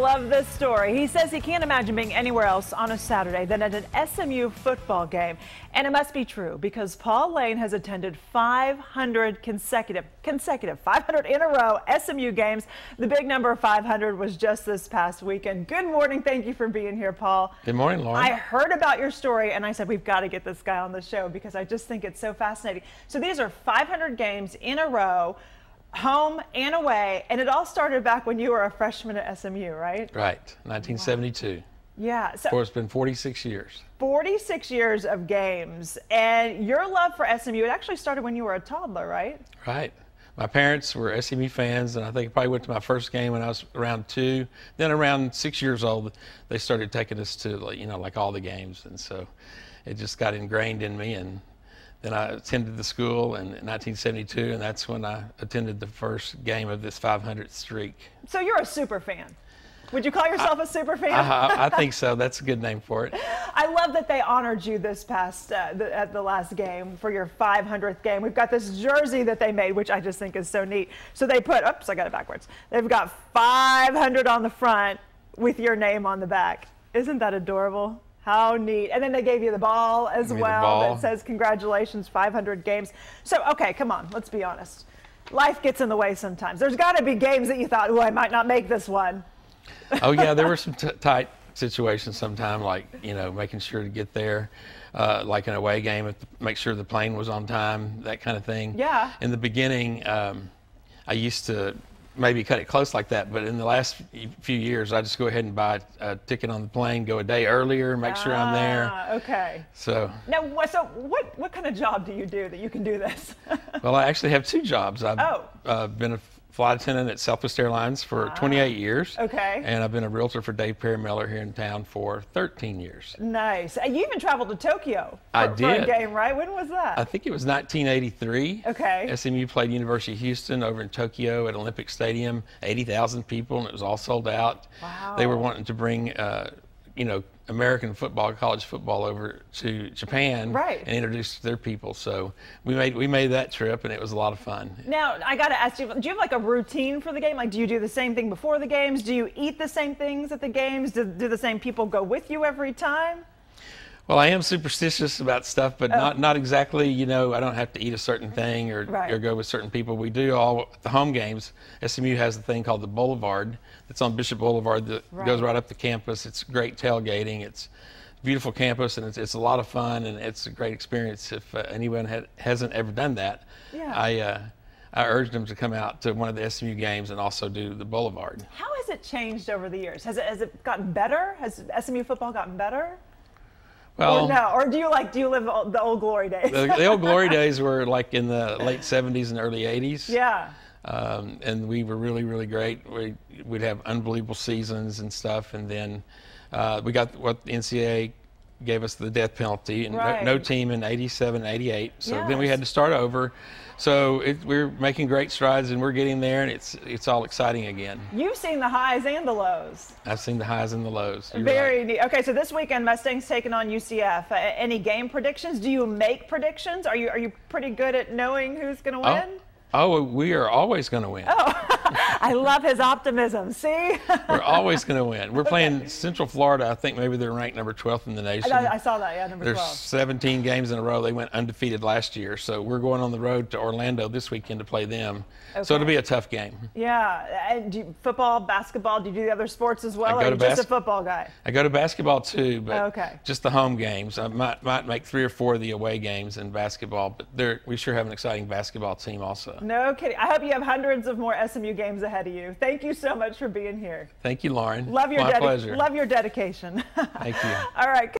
Love this story. He says he can't imagine being anywhere else on a Saturday than at an SMU football game. And it must be true because Paul Layne has attended 500 consecutive 500 in a row SMU games. The big number 500 was just this past weekend. Good morning. Thank you for being here, Paul. Good morning, Lauren. I heard about your story and I said, we've got to get this guy on the show because I just think it's so fascinating. So these are 500 games in a row, home and away, and it all started back when you were a freshman at SMU, right? Right, 1972. Wow. Yeah. So it's been 46 years. 46 years of games, and your love for SMU, it actually started when you were a toddler, right? Right. My parents were SMU fans, and I think I probably went to my first game when I was around 2. Then around 6 years old, they started taking us to, you know, like all the games, and so it just got ingrained in me. And then I attended the school in 1972, and that's when I attended the first game of this 500th streak. So you're a super fan. Would you call yourself a super fan? I think so. That's a good name for it. I love that they honored you this past at the last game for your 500th game. We've got this jersey that they made, which I just think is so neat. So they put, oops, I got it backwards. They've got 500 on the front with your name on the back. Isn't that adorable? How neat. And then they gave you the ball as well that says congratulations, 500 games. So, okay, come on, let's be honest. Life gets in the way sometimes. There's got to be games that you thought, oh, I might not make this one. Oh, yeah, there were some tight situations sometime, like, you know, making sure to get there, like an away game, make sure the plane was on time, that kind of thing. Yeah. In the beginning, I used to maybe cut it close like that, but in the last few years, I just go ahead and buy a ticket on the plane, go a day earlier, make sure I'm there. Okay. So now, what kind of job do you do that you can do this? Well, I actually have 2 jobs. I've been a flight attendant at Southwest Airlines for 28 years. Okay. And I've been a realtor for Dave Perry Miller here in town for 13 years. Nice. And you even traveled to Tokyo for a game, right? When was that? I think it was 1983. Okay. SMU played University of Houston over in Tokyo at Olympic Stadium, 80,000 people, and it was all sold out. Wow. They were wanting to bring, you know, American football, college football over to Japan, and introduce their people. So we made that trip, and it was a lot of fun. Now I got to ask you, do you have like a routine for the game? Like, do you do the same thing before the games? Do you eat the same things at the games? Do the same people go with you every time? Well, I am superstitious about stuff, but not exactly, you know, I don't have to eat a certain thing or go with certain people. We do all the home games. SMU has the thing called the Boulevard that's on Bishop Boulevard that goes right up the campus. It's great tailgating. It's a beautiful campus, and it's a lot of fun, and it's a great experience. If anyone hasn't ever done that, I urge them to come out to one of the SMU games and also do the Boulevard. How has it changed over the years? Has it gotten better? Has SMU football gotten better? Well, or no, or do you live the old glory days? The old glory days were like in the late 70s and early 80s. Yeah. And we were really, really great. We'd have unbelievable seasons and stuff, and then we got what the NCAA gave us, the death penalty, and no team in 87, 88. So then we had to start over. So we're making great strides, and we're getting there, and it's all exciting again. You've seen the highs and the lows. I've seen the highs and the lows. Very neat. Okay, so this weekend, Mustangs taking on UCF. Any game predictions? Do you make predictions? Are you pretty good at knowing who's going to win? Oh, we are always going to win. Oh, I love his optimism. See? We're always going to win. We're playing Central Florida. I think maybe they're ranked number 12th in the nation. I saw that, yeah, number 12. There's 17 games in a row. They went undefeated last year. So we're going on the road to Orlando this weekend to play them. Okay. So it'll be a tough game. Yeah. And do you, football, basketball, do you do the other sports as well, or are you just a football guy? I go to basketball too, but just the home games. I might make 3 or 4 of the away games in basketball, but we sure have an exciting basketball team also. No kidding. I hope you have hundreds of more SMU games ahead of you. Thank you so much for being here. Thank you, Lauren. Love your My pleasure. Love your dedication. Thank you. All right.